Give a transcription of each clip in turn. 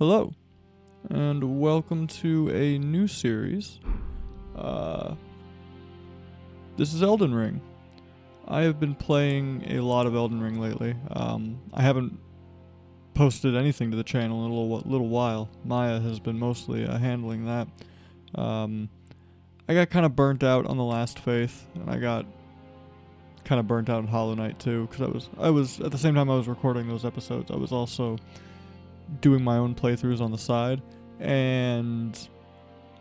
Hello, and welcome to a new series. This is Elden Ring. I have been playing a lot of Elden Ring lately. I haven't posted anything to the channel in a little while. Maya has been mostly handling that. I got kind of burnt out on the last Faith, and I got kind of burnt out on Hollow Knight too, because I was at the same time I was recording those episodes, I was also doing my own playthroughs on the side, and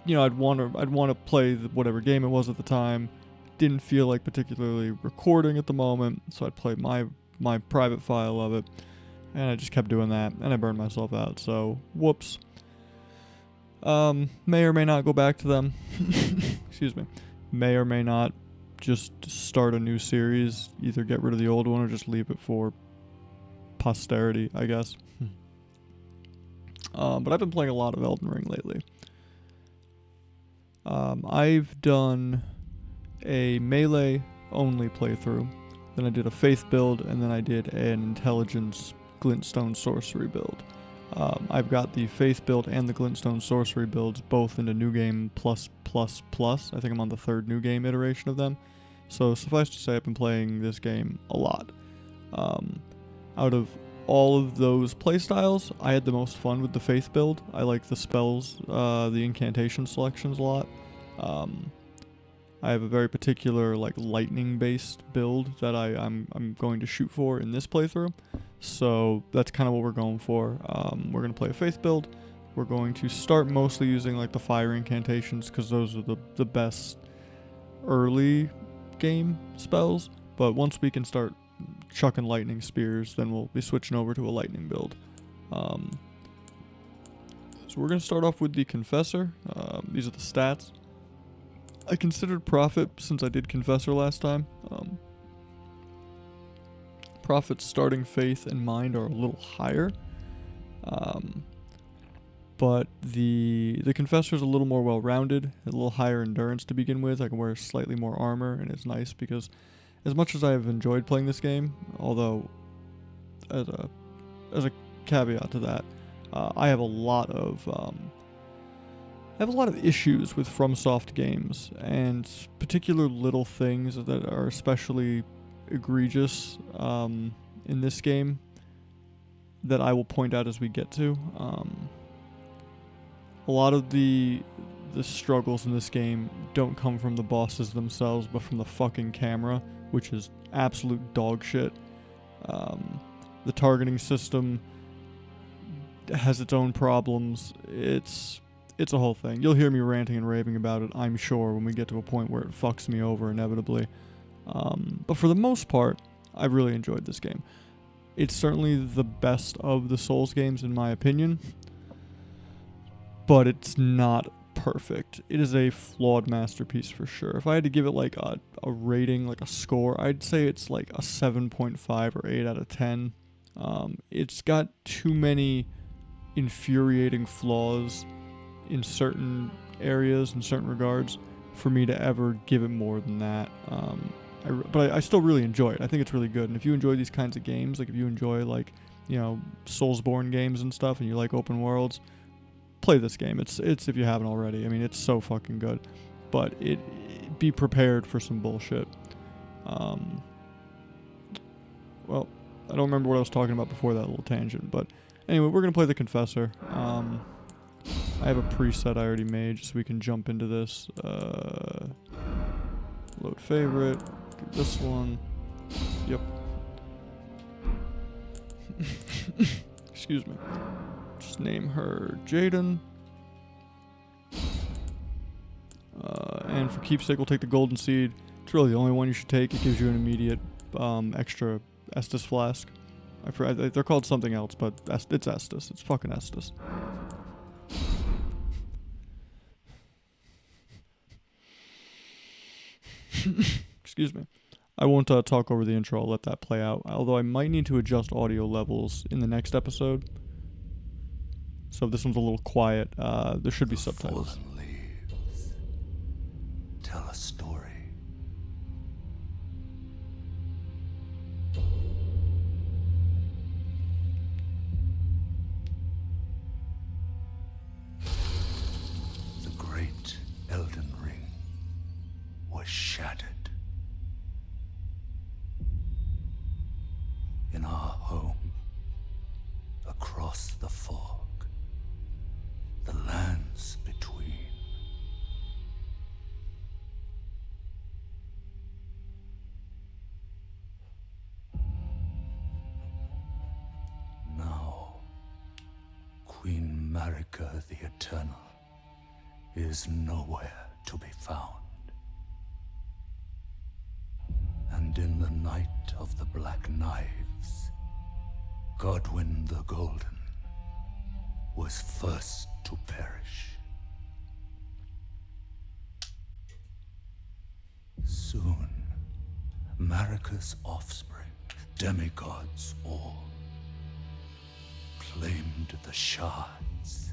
I'd want to play whatever game it was at the time. Didn't feel like particularly recording at the moment, so I'd play my private file of it, and I just kept doing that, and I burned myself out. So whoops. May or may not go back to them. Excuse me. May or may not just start a new series. Either get rid of the old one or just leave it for posterity, I guess. But I've been playing a lot of Elden Ring lately. I've done a melee only playthrough, then I did a faith build, and then I did an intelligence glintstone sorcery build. I've got the faith build and the glintstone sorcery builds both into new game plus. I think I'm on the third new game iteration of them. So suffice to say, I've been playing this game a lot. Out of all of those playstyles, I had the most fun with the faith build. I like the spells, the incantation selections a lot. I have a very particular lightning based build that I'm going to shoot for in this playthrough. So that's kind of what we're going for. We're going to play a faith build. We're going to start mostly using the fire incantations, because those are the best early game spells. But once we can start chucking lightning spears, then we'll be switching over to a lightning build. So we're going to start off with the Confessor. These are the stats. I considered Prophet since I did Confessor last time. Prophet's starting faith and mind are a little higher. But the Confessor's a little more well-rounded, a little higher endurance to begin with. I can wear slightly more armor, and it's nice because as much as I have enjoyed playing this game, although as a caveat to that, I have a lot of issues with FromSoft games, and particular little things that are especially egregious in this game that I will point out as we get to. A lot of the struggles in this game don't come from the bosses themselves, but from the fucking camera, which is absolute dog shit. The targeting system has its own problems. It's a whole thing. You'll hear me ranting and raving about it, I'm sure, when we get to a point where it fucks me over inevitably. But for the most part, I've really enjoyed this game. It's certainly the best of the Souls games in my opinion, but it's not perfect. It is a flawed masterpiece for sure. If I had to give it a rating, a score, I'd say it's a 7.5 or 8 out of 10. It's got too many infuriating flaws in certain areas, in certain regards, for me to ever give it more than that. But I still really enjoy it. I think it's really good. And if you enjoy these kinds of games, if you enjoy Soulsborne games and stuff, and you like open worlds, play this game. It's if you haven't already. I mean, it's so fucking good. But be prepared for some bullshit. Well, I don't remember what I was talking about before that little tangent, but anyway, we're gonna play the Confessor. I have a preset I already made, just so we can jump into this. Load favorite. Get this one. Yep. Excuse me. Just name her Jayden. And for keepsake, we'll take the golden seed. It's really the only one you should take. It gives you an immediate extra Estus flask. They're called something else, but it's Estus. It's fucking Estus. Excuse me. I won't talk over the intro. I'll let that play out. Although I might need to adjust audio levels in the next episode. So if this one's a little quiet, there should be subtitles. Fallen leaves tell a story. cross the fog, the lands between. Now, Queen Marika the Eternal is nowhere to be found. And in the night of the Black Knives, Godwyn the Golden was first to perish. Soon, Marika's offspring, demigods all, claimed the shards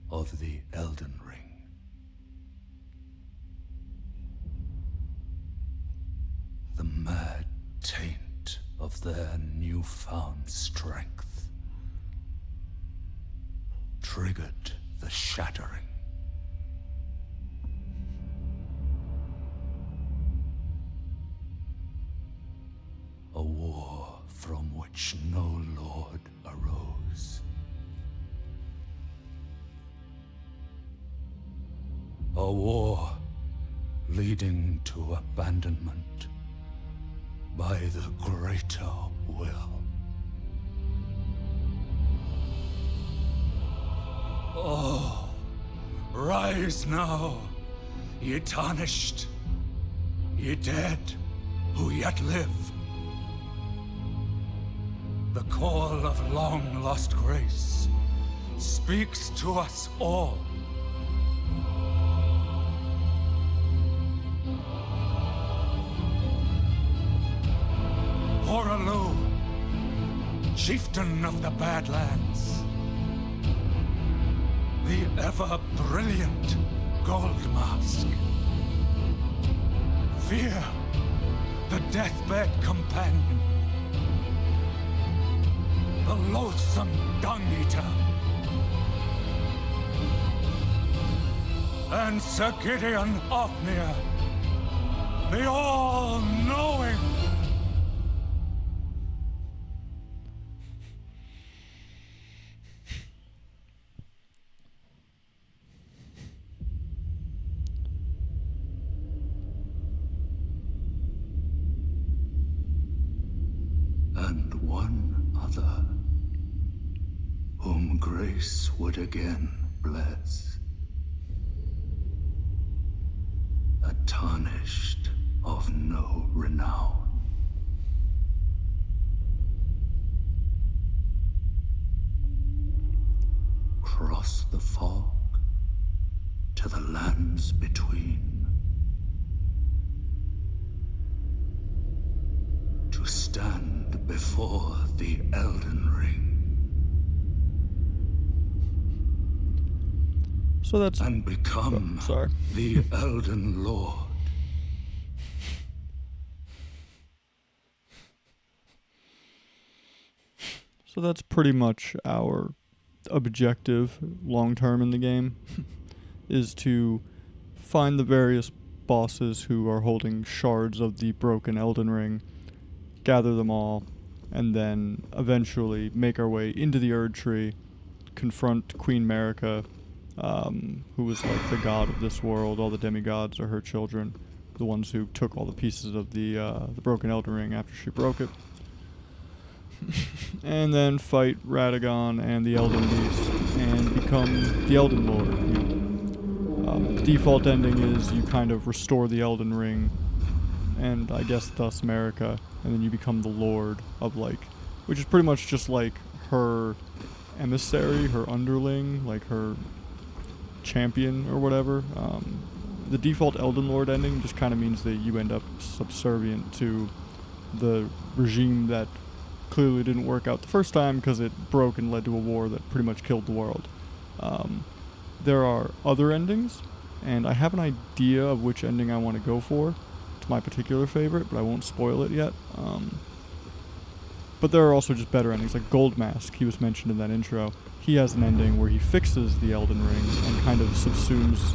of the Elden Ring. The mad taint of their newfound strength triggered the shattering. A war from which no lord arose. A war leading to abandonment by the greater will. Oh, rise now, ye tarnished, ye dead who yet live. The call of long-lost grace speaks to us all. Horalu, chieftain of the Badlands, the ever-brilliant Gold Mask, Fear, the deathbed companion, the loathsome Dung-Eater, and Sir Gideon Ofnir, the all-knowing. And one other, whom grace would again bless. A tarnished of no renown. Cross the fog to the lands between. To stand before the Elden Ring. So that's and become the Elden Lord. So that's pretty much our objective long term in the game is to find the various bosses who are holding shards of the broken Elden Ring, gather them all, and then eventually make our way into the Erd Tree, confront Queen Marika, who was like the god of this world. All the demigods are her children, the ones who took all the pieces of the broken Elden Ring after she broke it. And then fight Radagon and the Elden Beast and become the Elden Lord. Default ending is you kind of restore the Elden Ring and I guess thus Marika, and then you become the Lord of which is pretty much just like her emissary, her underling, like her champion or whatever. The default Elden Lord ending just kind of means that you end up subservient to the regime that clearly didn't work out the first time because it broke and led to a war that pretty much killed the world. There are other endings, and I have an idea of which ending I want to go for. It's my particular favorite, but I won't spoil it yet. But there are also just better endings, like Gold Mask, he was mentioned in that intro. He has an ending where he fixes the Elden Ring and kind of subsumes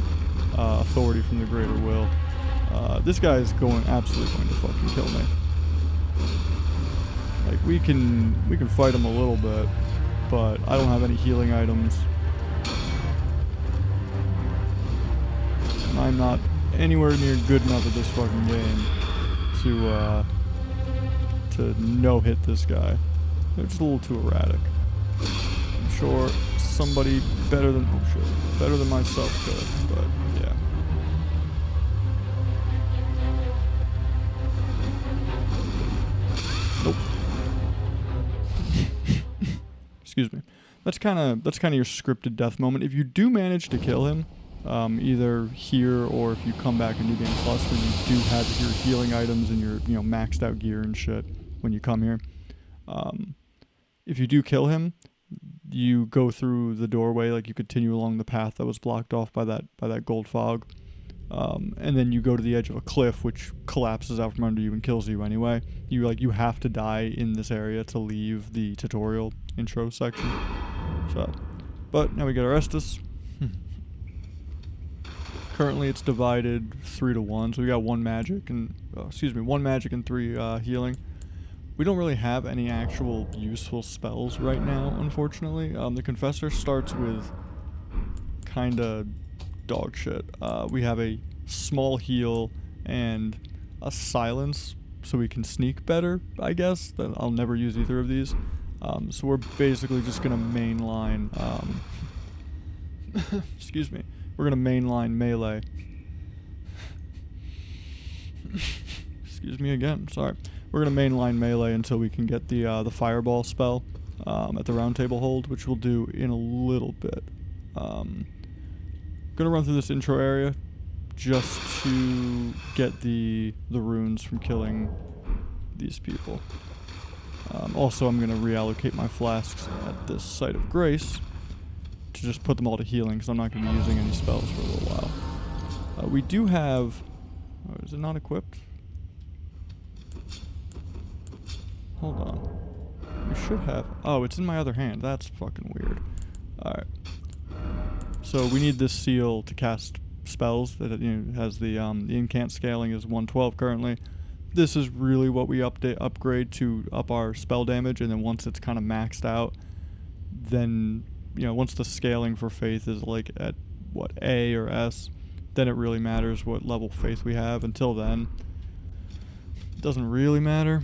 authority from the greater will. This guy is absolutely going to fucking kill me. Like, we can fight him a little bit, but I don't have any healing items. And I'm not anywhere near good enough at this fucking game to no-hit this guy. They're just a little too erratic. I'm sure somebody better than myself could, but yeah. Nope. Excuse me. That's kind of your scripted death moment. If you do manage to kill him, either here or if you come back in New Game Plus when you do have your healing items and your maxed out gear and shit when you come here, if you do kill him, you go through the doorway, like you continue along the path that was blocked off by that gold fog, and then you go to the edge of a cliff which collapses out from under you and kills you anyway. You have to die in this area to leave the tutorial intro section. So, but now we get our Estus. Currently it's divided 3-1, so we got one magic and 3 healing. We don't really have any actual useful spells right now, unfortunately. The Confessor starts with kinda dog shit. We have a small heal and a silence, so we can sneak better, I guess. I'll never use either of these. So we're basically just gonna mainline, excuse me. We're gonna mainline melee. Excuse me again, sorry. We're gonna mainline melee until we can get the fireball spell at the round table hold, which we'll do in a little bit. Gonna run through this intro area just to get the runes from killing these people. Also, I'm gonna reallocate my flasks at this site of grace to just put them all to healing, because I'm not going to be using any spells for a little while. We do have... Oh, is it not equipped? Hold on. We should have... Oh, it's in my other hand. That's fucking weird. Alright. So we need this seal to cast spells. That has the incant scaling is 112 currently. This is really what we upgrade to up our spell damage, and then once it's kind of maxed out, then... once the scaling for faith is like at what, A or S, then it really matters what level faith we have. Until then, it doesn't really matter.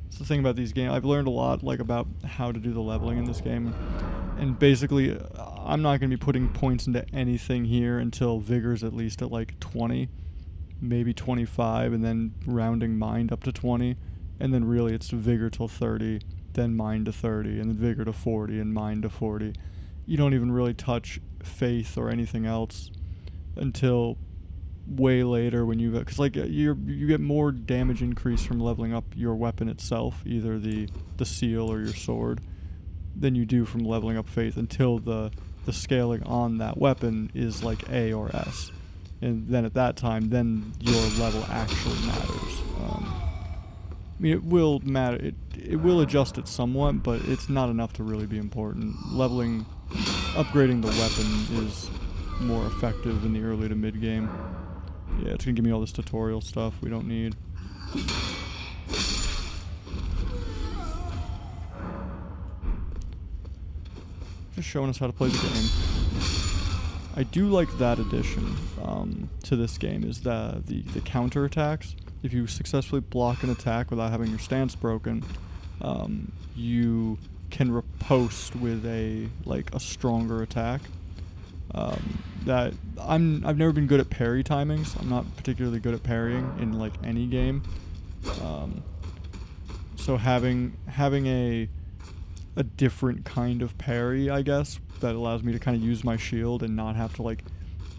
It's the thing about these games. I've learned a lot about how to do the leveling in this game, and basically I'm not going to be putting points into anything here until Vigor's at least at like 20, maybe 25, and then rounding Mind up to 20, and then really it's Vigor till 30, then Mind to 30, and then Vigor to 40, and Mind to 40. You don't even really touch Faith or anything else until way later when you... Because, you get more damage increase from leveling up your weapon itself, either the seal or your sword, than you do from leveling up Faith, until the scaling on that weapon is like A or S. And then at that time, then your level actually matters. It will matter. It will adjust it somewhat, but it's not enough to really be important. Upgrading the weapon is more effective in the early to mid game. Yeah, it's gonna give me all this tutorial stuff we don't need. Just showing us how to play the game. I do like that addition to this game, is the counter attacks. If you successfully block an attack without having your stance broken, you can riposte with a stronger attack. That I've never been good at parry timings. I'm not particularly good at parrying in any game. So having a different kind of parry, I guess, that allows me to kind of use my shield and not have to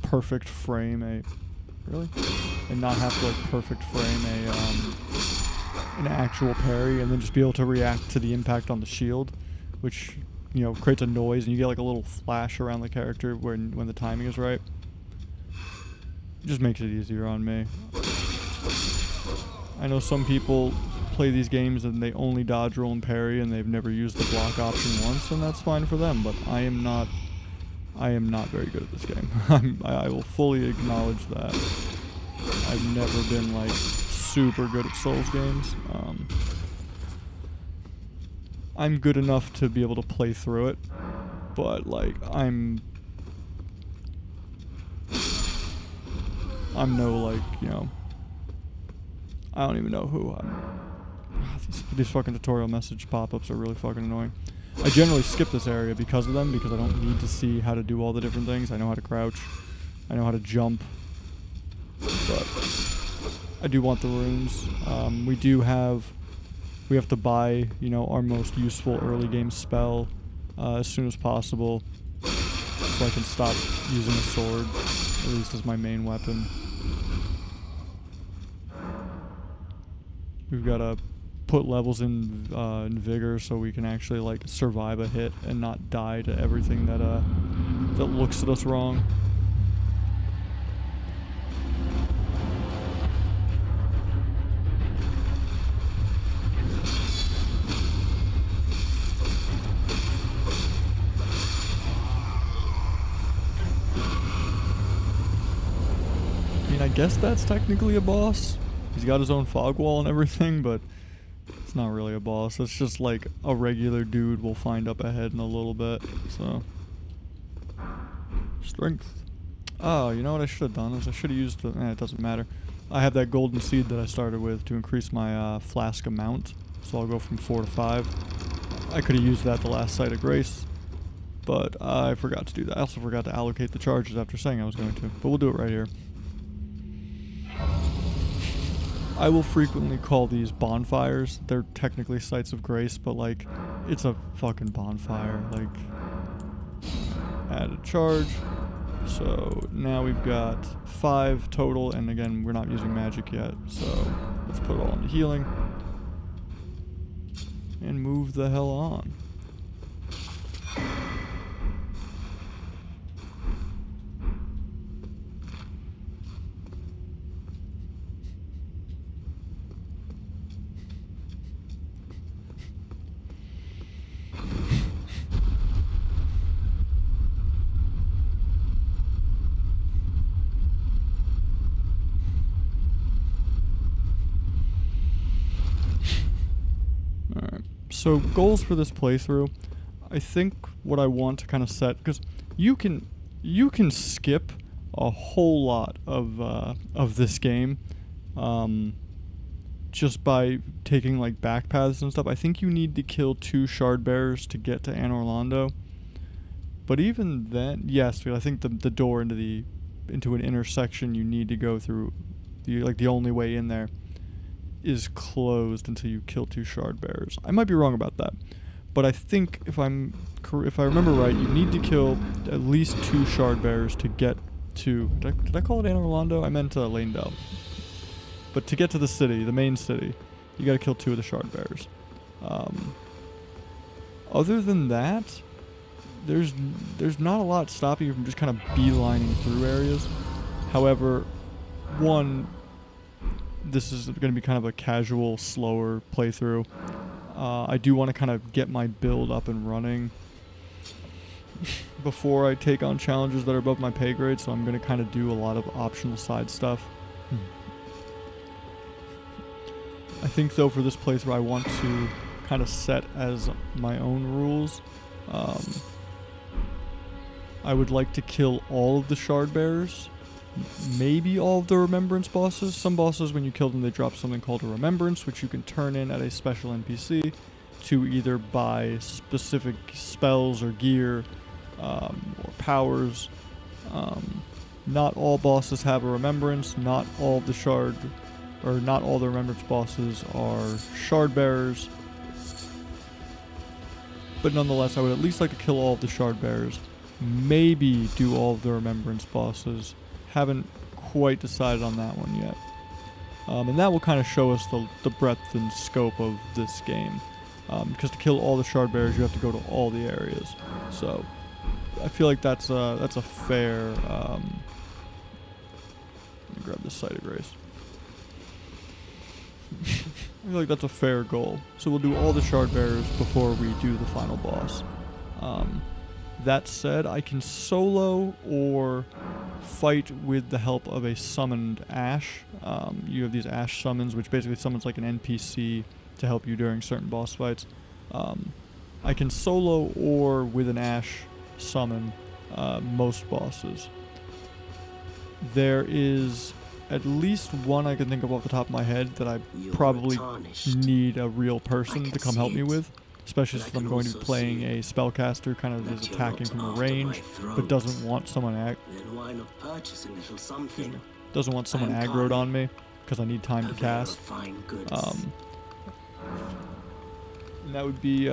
perfect frame an actual parry, and then just be able to react to the impact on the shield, which creates a noise, and you get a little flash around the character when the timing is right. It just makes it easier on me. I know some people play these games and they only dodge, roll, and parry, and they've never used the block option once, and that's fine for them, but I am not very good at this game. I will fully acknowledge that. I've never been super good at Souls games. I'm good enough to be able to play through it, but like I'm no like, you know, I don't even know who these fucking tutorial message pop-ups are really fucking annoying. I generally skip this area because of them, because I don't need to see how to do all the different things. I know how to crouch, I know how to jump, but I do want the runes. We have to buy, you know, our most useful early game spell as soon as possible, so I can stop using a sword, at least as my main weapon. We've got to put levels in vigor so we can actually like survive a hit and not die to everything that that looks at us wrong. I mean, I guess that's technically a boss. He's got his own fog wall and everything, but it's not really a boss. It's just like a regular dude we'll find up ahead in a little bit. So, strength. Oh, you know what I should have done is I should have used the... it doesn't matter. I have that golden seed that I started with to increase my flask amount. So I'll go from 4 to 5. I could have used that the last Site of Grace, but I forgot to do that. I also forgot to allocate the charges after saying I was going to, but we'll do it right here. I will frequently call these bonfires. They're technically sites of grace, but like, it's a fucking bonfire. Like, add a charge. So now we've got 5 total, and again, we're not using magic yet, so let's put it all into healing. And move the hell on. Alright, so goals for this playthrough. I think what I want to kind of set, because you can skip a whole lot of this game just by taking like back paths and stuff. I think you need to kill 2 shard bearers to get to Anne Orlando. But even then, yes, I think the door into an intersection you need to go through, the only way in there is closed until you kill 2 shard bearers. I might be wrong about that, but I think if I remember right, you need to kill at least 2 shard bearers to get to. Did I call it Anne Orlando? I meant Lane Dell. But to get to the city, the main city, you got to kill 2 of the shard bearers. Other than that, there's not a lot stopping you from just kind of beelining through areas. However, one, this is going to be kind of a casual, slower playthrough. I do want to kind of get my build up and running before I take on challenges that are above my pay grade, so I'm going to kind of do a lot of optional side stuff. I think, though, for this playthrough, I want to kind of set as my own rules. I would like to kill all of the shard bearers. Maybe all of the remembrance bosses. Some bosses, when you kill them, they drop something called a remembrance, which you can turn in at a special NPC to either buy specific spells or gear or powers. Not all bosses have a remembrance. Not all the remembrance bosses are shard bearers. But nonetheless, I would at least like to kill all of the shard bearers. Maybe do all of the remembrance bosses. Haven't quite decided on that one yet. And that will kind of show us the breadth and scope of this game. Because to kill all the shard bearers, you have to go to all the areas. So I feel like that's a fair. Let me grab this Site of Grace. I feel like that's a fair goal. So we'll do all the shard bearers before we do the final boss. That said, I can solo or fight with the help of a summoned Ash. You have these Ash summons, which basically summons like an NPC to help you during certain boss fights. I can solo or with an Ash summon most bosses. There is at least one I can think of off the top of my head that I probably need a real person to come help me with, especially since I'm going to be playing a spellcaster kind of is attacking from a range, but doesn't want someone doesn't want someone aggroed on me because I need time to cast. And that would be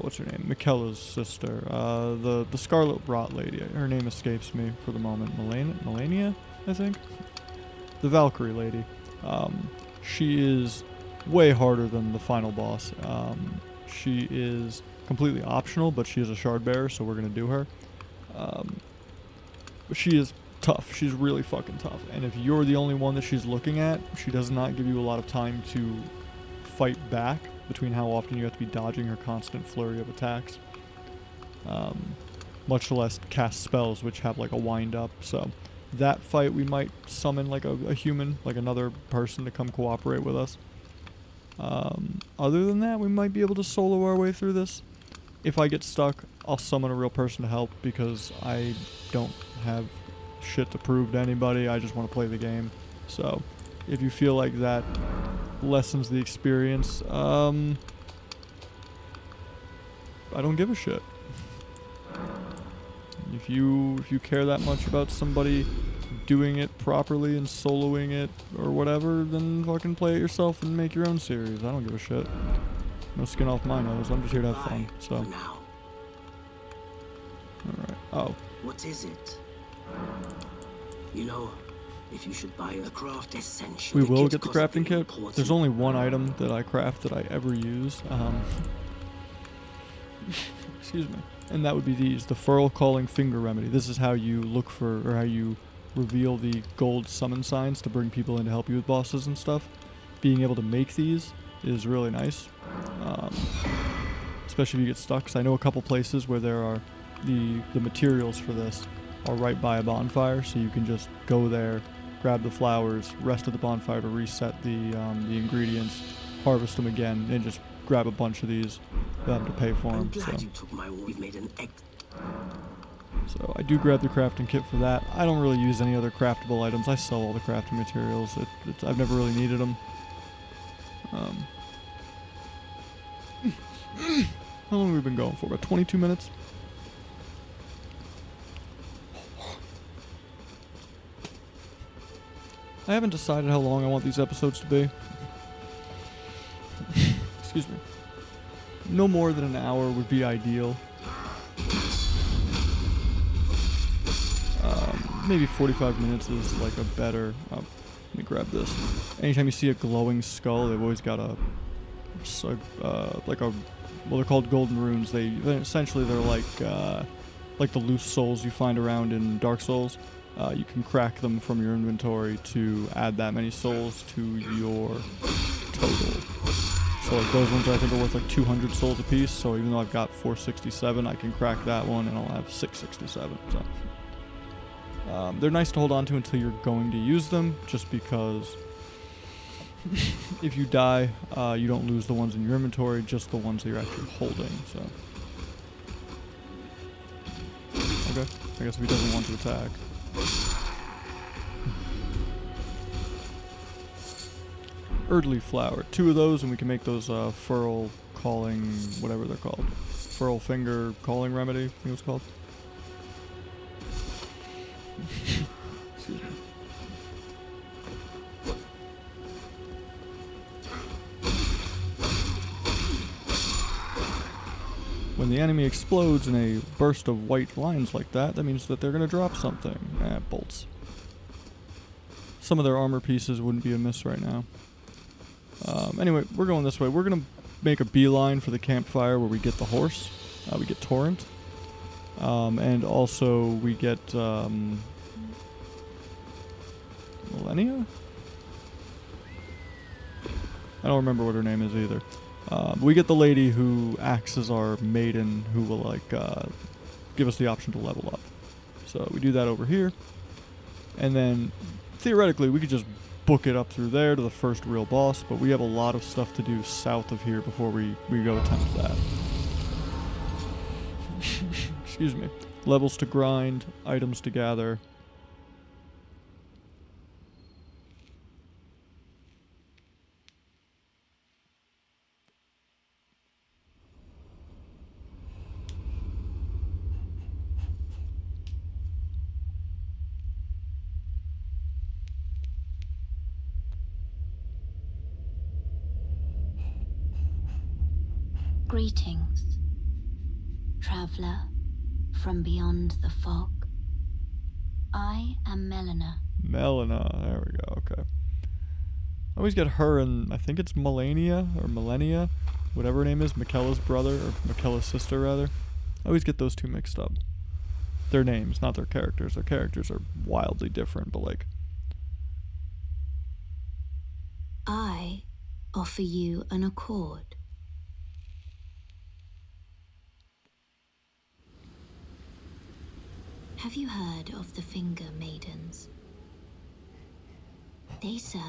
what's her name? Michaela's sister, the Scarlet Rot lady. Her name escapes me for the moment. Melania, I think. The Valkyrie lady. She is way harder than the final boss. She is completely optional, but she is a shard bearer, so we're gonna do her. But she is tough. She's really fucking tough. And if you're the only one that she's looking at, she does not give you a lot of time to fight back between how often you have to be dodging her constant flurry of attacks. Much less cast spells, which have like a wind up. So that fight we might summon like a human, like another person to come cooperate with us. Other than that, we might be able to solo our way through this. If I get stuck, I'll summon a real person to help because I don't have shit to prove to anybody. I just want to play the game. So if you feel like that lessens the experience, I don't give a shit. If you care that much about somebody doing it properly and soloing it or whatever, then fucking play it yourself and make your own series. I don't give a shit. No skin off my nose. I'm just here to have fun. So. Alright. Oh. What is it? You know, if you should buy a craft essential. We will get the crafting kit. There's only one item that I craft that I ever use. Excuse me. And that would be these, the Furl Calling Finger Remedy. This is how you look for, or how you reveal the gold summon signs to bring people in to help you with bosses and stuff. Being able to make these is really nice. Especially if you get stuck, because I know a couple places where there are the materials for this are right by a bonfire, so you can just go there, grab the flowers, rest at the bonfire to reset the ingredients, harvest them again, and just grab a bunch of these to pay for them. So I do grab the crafting kit for that. I don't really use any other craftable items. I sell all the crafting materials. I've never really needed them. How long have we been going for? About 22 minutes? I haven't decided how long I want these episodes to be. Excuse me. No more than an hour would be ideal. Maybe 45 minutes is like a better... let me grab this. Anytime you see a glowing skull, they've always got well, they're called golden runes. Essentially they're like the loose souls you find around in Dark Souls. You can crack them from your inventory to add that many souls to your total. So like those ones I think are worth like 200 souls apiece. So even though I've got 467, I can crack that one and I'll have 667. So they're nice to hold on to until you're going to use them, just because if you die, you don't lose the ones in your inventory, just the ones that you're actually holding. So okay, I guess if he doesn't want to attack. Erdly flower, 2 of those, and we can make those Furl Calling, whatever they're called. Furl Finger Calling Remedy, I think it was called. Excuse me. When the enemy explodes in a burst of white lines like that, that means that they're going to drop something. Bolts. Some of their armor pieces wouldn't be amiss right now. Anyway, we're going this way. We're going to make a beeline for the campfire where we get the horse. We get Torrent. And also we get Millennia? I don't remember what her name is either. We get the lady who acts as our maiden, who will like give us the option to level up. So we do that over here, and then theoretically we could just book it up through there to the first real boss, but we have a lot of stuff to do south of here before we go attempt that. Excuse me. Levels to grind, items to gather. Greetings, traveler from beyond the fog. I am Melina. Melina, there we go, okay. I always get her and I think it's Melania or Millennia, whatever her name is, Michaela's brother or Michaela's sister rather. I always get those two mixed up. Their names, not their characters. Their characters are wildly different, but like... I offer you an accord. Have you heard of the Finger Maidens? They serve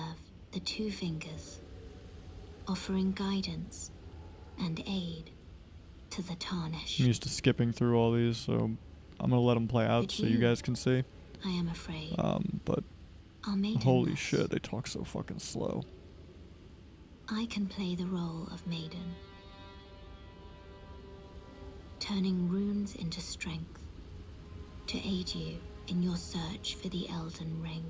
the two fingers, offering guidance and aid to the Tarnished. I'm used to skipping through all these, so I'm gonna let them play out But so you guys can see. I am afraid. But Our maiden holy must. shit, they talk so fucking slow. I can play the role of maiden, turning runes into strength to aid you in your search for the Elden Ring.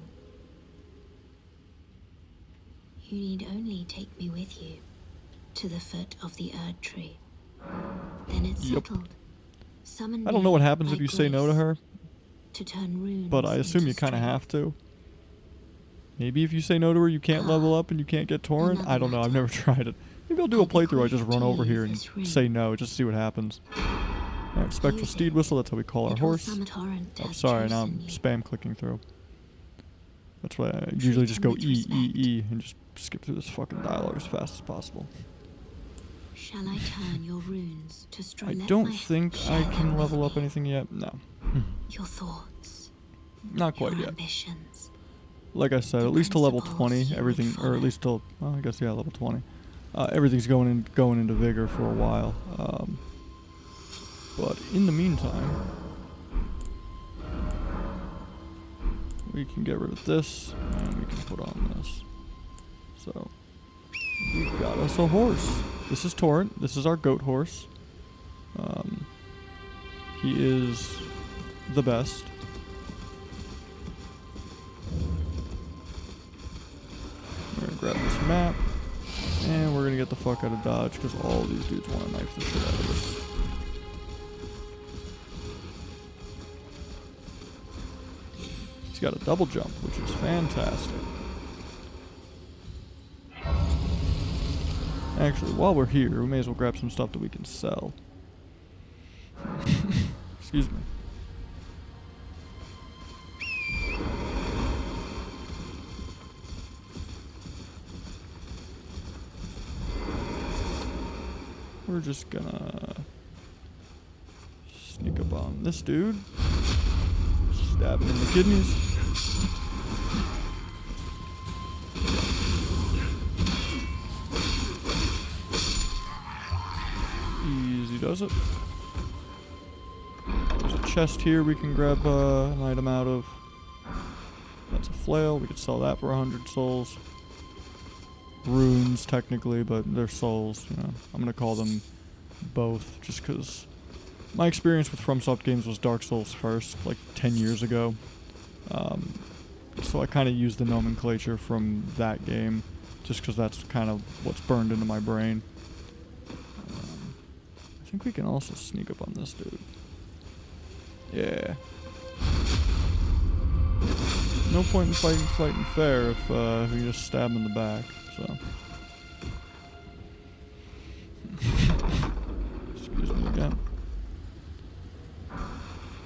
You need only take me with you to the foot of the Erd Tree. Then it's Yep. settled. Summon I don't know what me happens by if you say no to grace her, to turn runes but I assume into you kind of strength. have to. Maybe if you say no to her, you can't level up and you can't get Torrent. I don't know. I've never tried it. Maybe I'll do a I'll playthrough. I bequeath just run to over you here and this ring. say no, just to see what happens. Alright, Spectral Use Steed it. Whistle. That's how we call our It will horse. summon Torrent Oh, has sorry. Now I'm chosen you. spam clicking through. That's why I usually just go him with E, E, respect. E, and just skip through this fucking dialogue as fast as possible. Shall I turn your runes to I strength? don't think I can level up me. anything yet. No. Your thoughts, Not quite your yet. ambitions. Like I said, The at least to level principles 20, you would everything, or follow. at least till, well, I guess, yeah, level 20. Everything's going into vigor for a while. But in the meantime, we can get rid of this, and we can put on this. So, we got us a horse. This is Torrent. This is our goat horse. He is the best. We're gonna grab this map, and we're gonna get the fuck out of Dodge, because all these dudes want to knife the shit out of us. He's got a double jump, which is fantastic. Actually, while we're here, we may as well grab some stuff that we can sell. Excuse me. We're just gonna sneak up on this dude. Stab him in the kidneys. Easy does it. There's a chest here we can grab an item out of. That's a flail. We could sell that for 100 souls. Runes, technically, but they're souls. You know, I'm gonna call them both, just because my experience with FromSoft games was Dark Souls first, like 10 years ago. So I kind of used the nomenclature from that game, just because that's kind of what's burned into my brain. I think we can also sneak up on this dude. Yeah. No point in fighting fair if we just stab him in the back. So. Excuse me again.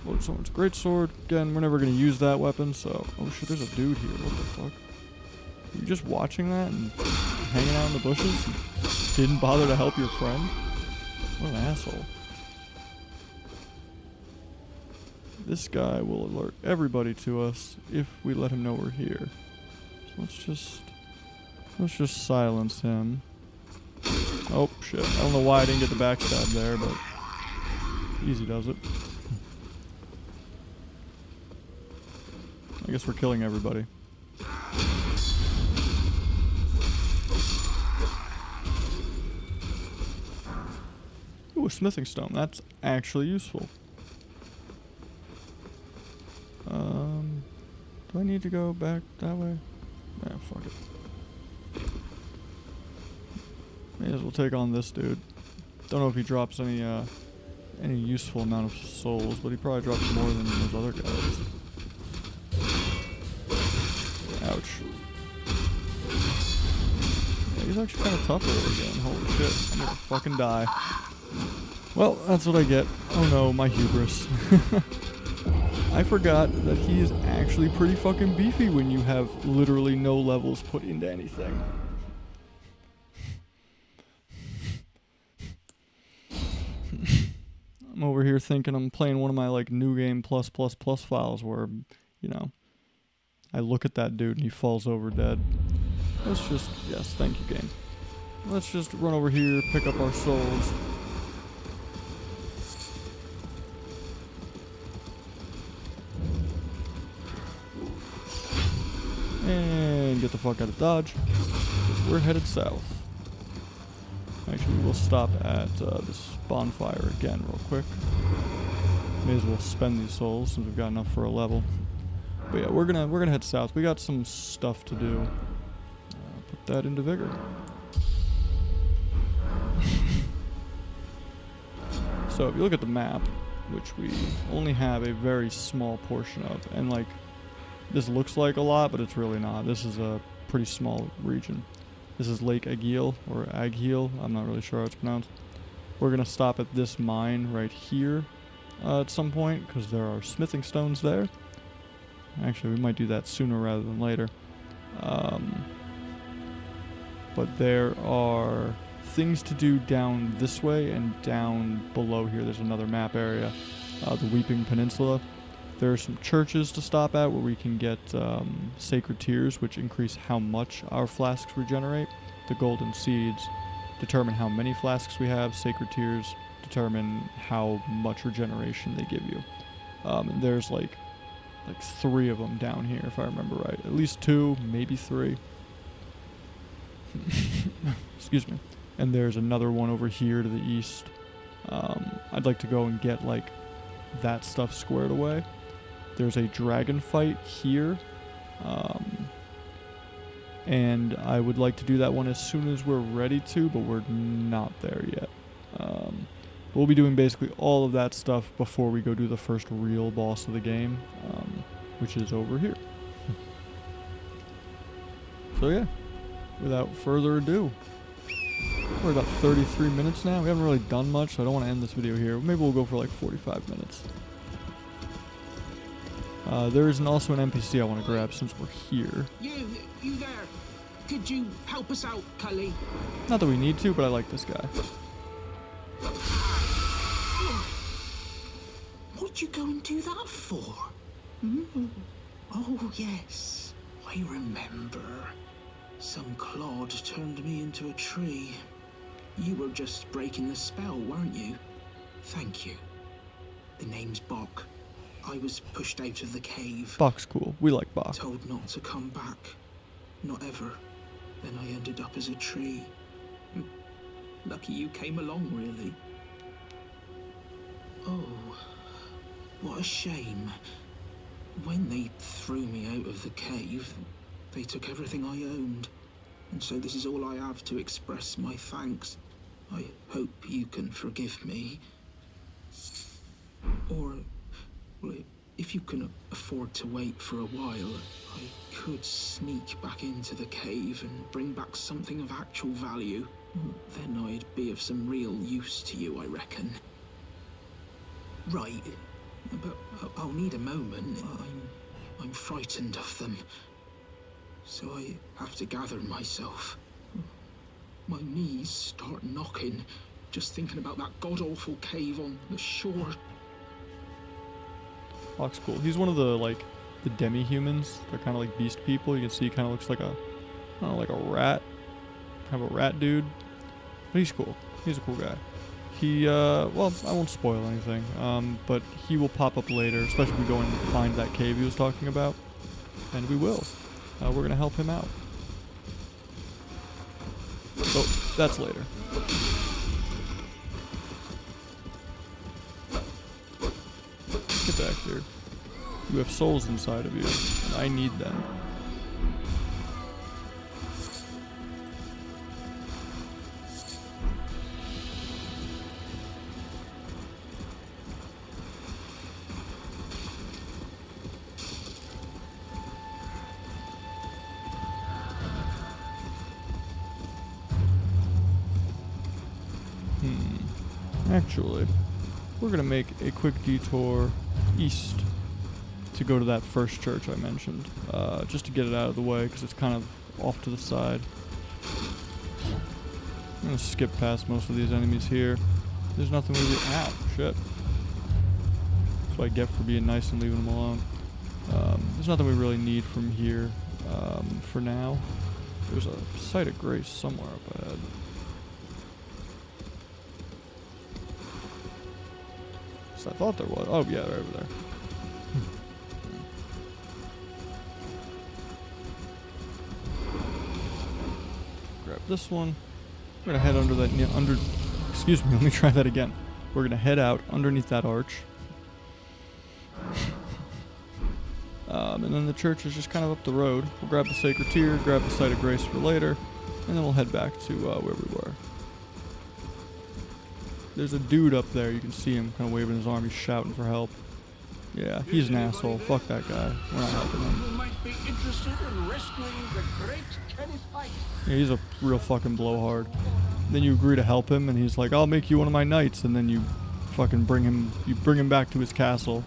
Lord Someone's greatsword. Again, we're never gonna use that weapon, so. Oh shit, there's a dude here. What the fuck? Are you just watching that and hanging out in the bushes? And didn't bother to help your friend? What an asshole. This guy will alert everybody to us if we let him know we're here. So let's just silence him. Oh shit! I don't know why I didn't get the backstab there, but easy does it. I guess we're killing everybody. Ooh, a smithing stone. That's actually useful. Do I need to go back that way? Nah, fuck it. May as well take on this dude. Don't know if he drops any useful amount of souls, but he probably drops more than those other guys. Ouch. Yeah, he's actually kind of tough early again. Holy shit. I'm gonna fucking die. Well, that's what I get. Oh no, my hubris. I forgot that he is actually pretty fucking beefy when you have literally no levels put into anything. I'm over here thinking I'm playing one of my like new game plus files where, you know, I look at that dude and he falls over dead. Let's just, yes, thank you game. Let's just run over here, pick up our souls. And get the fuck out of Dodge. We're headed south. Actually, we'll stop at this bonfire again real quick. May as well spend these souls since we've got enough for a level. But yeah, we're gonna head south. We got some stuff to do. Put that into vigor. So if you look at the map, which we only have a very small portion of, and like this looks like a lot, but it's really not. This is a pretty small region. This is Lake Agil, or Agheel. I'm not really sure how it's pronounced. We're going to stop at this mine right here at some point, because there are smithing stones there. Actually, we might do that sooner rather than later. But there are things to do down this way, and down below here there's another map area, the Weeping Peninsula. There are some churches to stop at where we can get sacred tears, which increase how much our flasks regenerate. The golden seeds determine how many flasks we have. Sacred tears determine how much regeneration they give you. And there's like 3 of them down here, if I remember right. At least 2, maybe 3. Excuse me. And there's another one over here to the east. I'd like to go and get like that stuff squared away. There's a dragon fight here, and I would like to do that one as soon as we're ready to, but we're not there yet. We'll be doing basically all of that stuff before we go do the first real boss of the game, which is over here. So yeah, without further ado, we're about 33 minutes now. We haven't really done much, so I don't want to end this video here. Maybe we'll go for like 45 minutes. There is also an NPC I want to grab since we're here. You there? Could you help us out, Cully? Not that we need to, but I like this guy. What'd you go and do that for? Oh, yes. I remember. Some clod turned me into a tree. You were just breaking the spell, weren't you? Thank you. The name's Bok. I was pushed out of the cave. Bok's cool. We like Bok. Told not to come back. Not ever. Then I ended up as a tree. Lucky you came along, really. Oh, what a shame. When they threw me out of the cave, they took everything I owned. And so this is all I have to express my thanks. I hope you can forgive me. Or, well, if you can afford to wait for a while, I could sneak back into the cave and bring back something of actual value. Then I'd be of some real use to you, I reckon. Right, but I'll need a moment. I'm frightened of them. So I have to gather myself. My knees start knocking, just thinking about that god-awful cave on the shore. Bok's cool. He's one of the, like, the demi-humans. They're kind of like beast people. You can see he kind of looks like a, I don't know, like a rat. Kind of a rat dude. But he's cool. He's a cool guy. He, well, I won't spoil anything, but he will pop up later, especially if we go and find that cave he was talking about. And we will. We're going to help him out. So, that's later. Get back here. You have souls inside of you, and I need them. Actually, we're gonna make a quick detour east to go to that first church I mentioned, just to get it out of the way because it's kind of off to the side. I'm gonna skip past most of these enemies here. There's nothing really. Ow, shit. That's what I get for being nice and leaving them alone. There's nothing we really need from here for now. There's a site of grace somewhere up ahead. I thought there was. Oh, yeah, right over there. Grab this one. We're gonna head under that. Excuse me. Let me try that again. We're gonna head out underneath that arch. And then the church is just kind of up the road. We'll grab the sacred tear, grab the site of grace for later, and then we'll head back to where we were. There's a dude up there, you can see him kind of waving his arm, he's shouting for help. Yeah, he's an asshole. Fuck that guy. We're not helping him. You might be interested in rescuing the great Kenneth Ike. Yeah, he's a real fucking blowhard. Then you agree to help him, and he's like, I'll make you one of my knights, and then you fucking bring him back to his castle.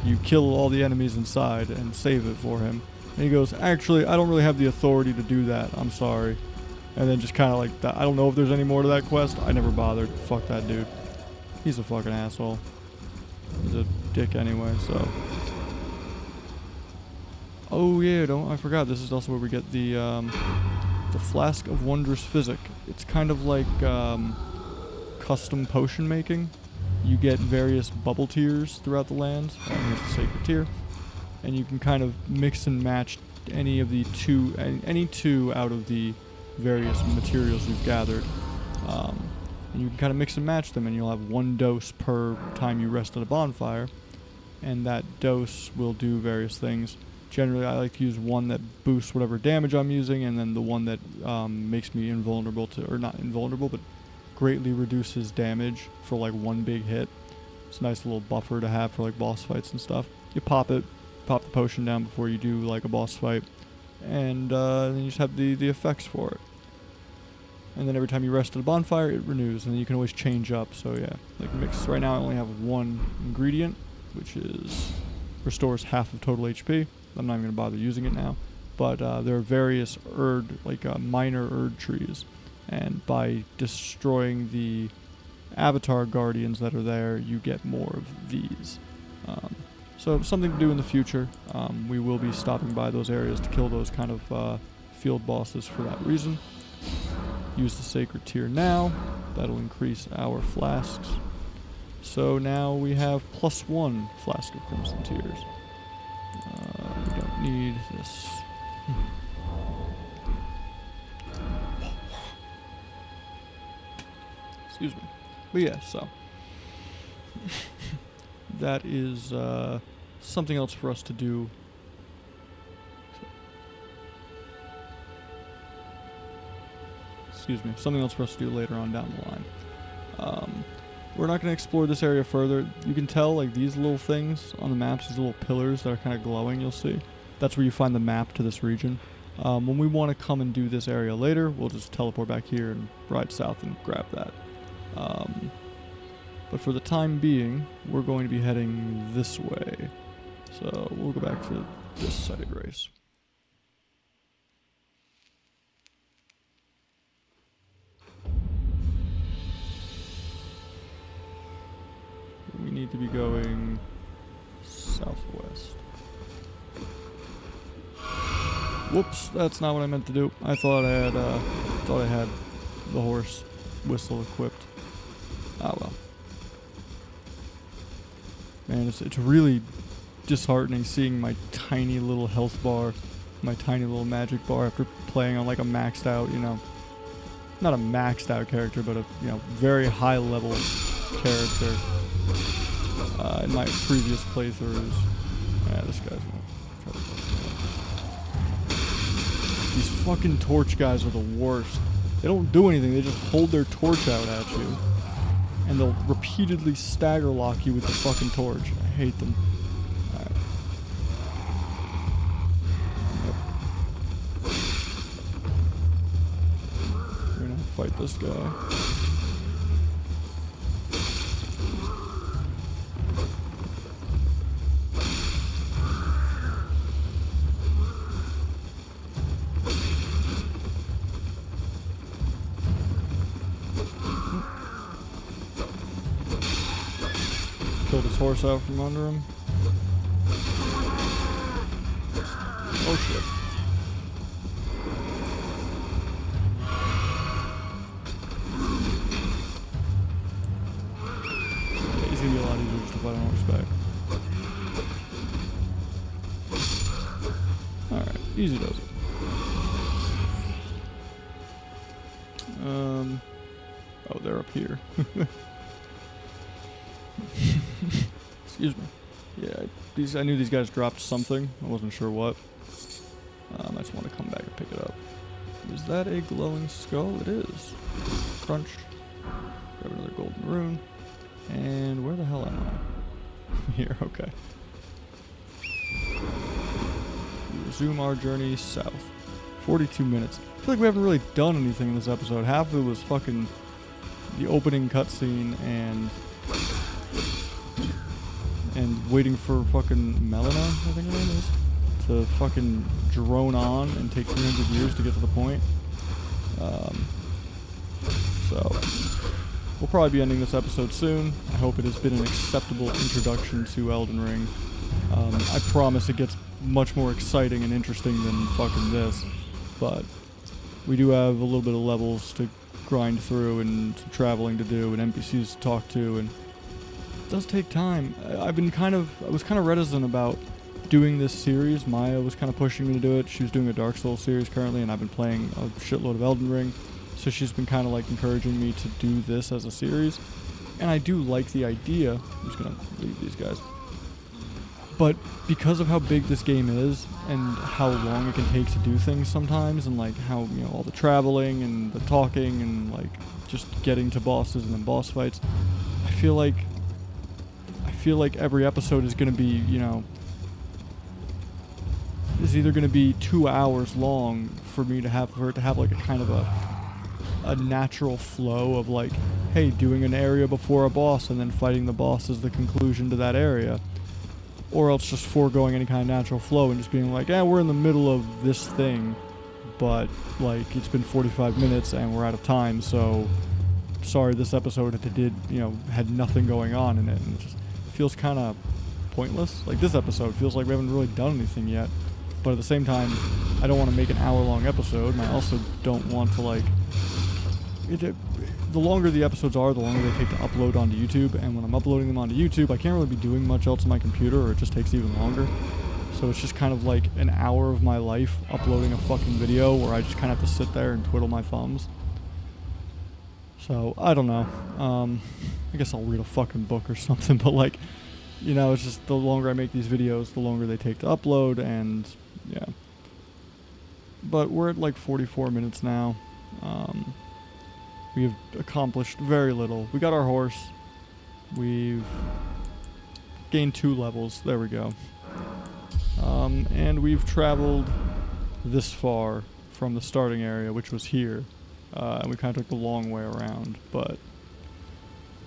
You kill all the enemies inside and save it for him. And he goes, actually, I don't really have the authority to do that. I'm sorry. And then just kind of like that. I don't know if there's any more to that quest. I never bothered. Fuck that dude. He's a fucking asshole. He's a dick anyway, so. Oh yeah, I forgot. This is also where we get the Flask of Wondrous Physic. It's kind of like custom potion making. You get various bubble tiers throughout the land. Here's the sacred tier. And you can kind of mix and match any two out of the various materials you've gathered. And you can kind of mix and match them, and you'll have one dose per time you rest at a bonfire. And that dose will do various things. Generally, I like to use one that boosts whatever damage I'm using, and then the one that makes me invulnerable to, or not invulnerable, but greatly reduces damage for like one big hit. It's a nice little buffer to have for like boss fights and stuff. You pop the potion down before you do like a boss fight, and then you just have the effects for it. And then every time you rest at a bonfire, it renews, and then you can always change up. So yeah, like mix. Right now I only have one ingredient, which is restores half of total HP. I'm not even gonna bother using it now, but there are various minor Erd trees, and by destroying the avatar guardians that are there, you get more of these. So something to do in the future. We will be stopping by those areas to kill those kind of field bosses for that reason. Use the sacred tier now. That'll increase our flasks. So now we have +1 flask of crimson tears. We don't need this. Excuse me. But yeah, so that is something else for us to do. Excuse me. Something else for us to do later on down the line. We're not going to explore this area further. You can tell, like, these little things on the maps, these little pillars that are kind of glowing, you'll see. That's where you find the map to this region. When we want to come and do this area later, we'll just teleport back here and ride south and grab that. But for the time being, we're going to be heading this way. So we'll go back to this site of grace. We need to be going southwest. Whoops, that's not what I meant to do. I thought I had the horse whistle equipped. Ah well. Man, it's really disheartening seeing my tiny little health bar, my tiny little magic bar after playing on like a maxed out, you know, not a maxed out character, but a, you know, very high level character in my previous playthroughs. Yeah, this guy's gonna try to fuck me up. These fucking torch guys are the worst. They don't do anything, they just hold their torch out at you. And they'll repeatedly stagger lock you with the fucking torch. I hate them. Alright. Yep. We're gonna fight this guy. Killed his horse out from under him. Oh shit. Yeah, he's gonna be a lot easier just to fight on horseback. Alright, easy does it. Oh, they're up here. Excuse me. Yeah, I knew these guys dropped something. I wasn't sure what. I just want to come back and pick it up. Is that a glowing skull? It is. Crunch. Grab another golden rune. And where the hell am I? Here, okay. We resume our journey south. 42 minutes. I feel like we haven't really done anything in this episode. Half of it was fucking the opening cutscene and waiting for fucking Melina, I think her name is, to fucking drone on and take 300 years to get to the point. So, we'll probably be ending this episode soon. I hope it has been an acceptable introduction to Elden Ring. I promise it gets much more exciting and interesting than fucking this, but we do have a little bit of levels to grind through and some traveling to do and NPCs to talk to, and it does take time. I was kind of reticent about doing this series. Maya was kind of pushing me to do it. She was doing a Dark Souls series currently, and I've been playing a shitload of Elden Ring, so she's been kind of like encouraging me to do this as a series, and I do like the idea. I'm just gonna leave these guys. But because of how big this game is and how long it can take to do things sometimes, and like how, you know, all the traveling and the talking and like just getting to bosses and then boss fights, I feel like every episode is going to be, you know, is either going to be 2 hours long for it to have like a kind of a natural flow of like, hey, doing an area before a boss and then fighting the boss as the conclusion to that area. Or else just foregoing any kind of natural flow and just being like, we're in the middle of this thing, but like it's been 45 minutes and we're out of time, so sorry, this episode had nothing going on in it, and it just feels kind of pointless. Like this episode feels like we haven't really done anything yet, but at the same time, I don't want to make an hour-long episode, and I also don't want to like the longer the episodes are, the longer they take to upload onto YouTube, and when I'm uploading them onto YouTube, I can't really be doing much else on my computer, or it just takes even longer. So it's just kind of like an hour of my life uploading a fucking video where I just kind of have to sit there and twiddle my thumbs. So, I don't know. I guess I'll read a fucking book or something, but like, you know, it's just the longer I make these videos, the longer they take to upload, and yeah. But we're at like 44 minutes now. We have accomplished very little. We got our horse. We've gained 2 levels. There we go. And we've traveled this far from the starting area, which was here. And we kind of took the long way around. But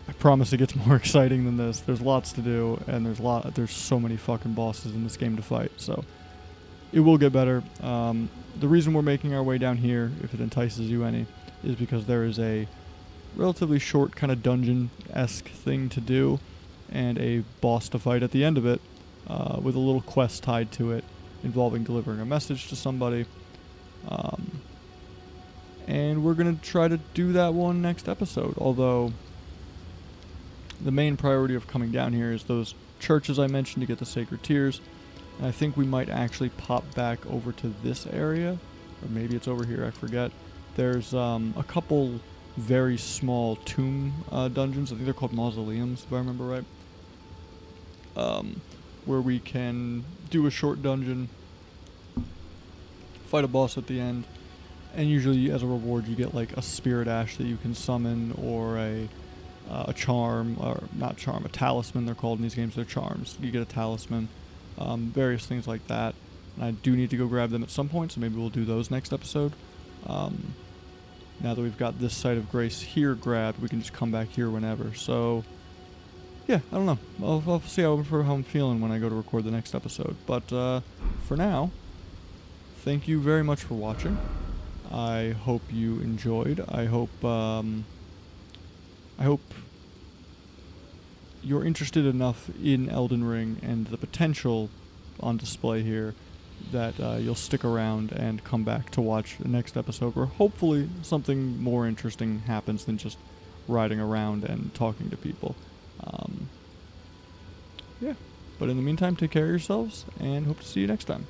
I promise it gets more exciting than this. There's lots to do, and there's so many fucking bosses in this game to fight. So it will get better. The reason we're making our way down here, if it entices you any, is because there is a relatively short kind of dungeon-esque thing to do and a boss to fight at the end of it with a little quest tied to it. involving delivering a message to somebody. And we're going to try to do that one next episode, although the main priority of coming down here is those churches I mentioned to get the Sacred Tears. And I think we might actually pop back over to this area, or maybe it's over here, I forget. There's a couple very small tomb dungeons. I think they're called mausoleums, if I remember right. Where we can do a short dungeon, fight a boss at the end, and usually as a reward you get like a spirit ash that you can summon, or a charm, or not charm, a talisman they're called in these games. They're charms. You get a talisman, various things like that. And I do need to go grab them at some point, so maybe we'll do those next episode. Now that we've got this site of grace here grabbed, we can just come back here whenever. So, yeah, I don't know. I'll see how I'm feeling when I go to record the next episode. But for now, thank you very much for watching. I hope you enjoyed. I hope you're interested enough in Elden Ring and the potential on display here that you'll stick around and come back to watch the next episode, where hopefully something more interesting happens than just riding around and talking to people. Yeah, but in the meantime, take care of yourselves, and hope to see you next time.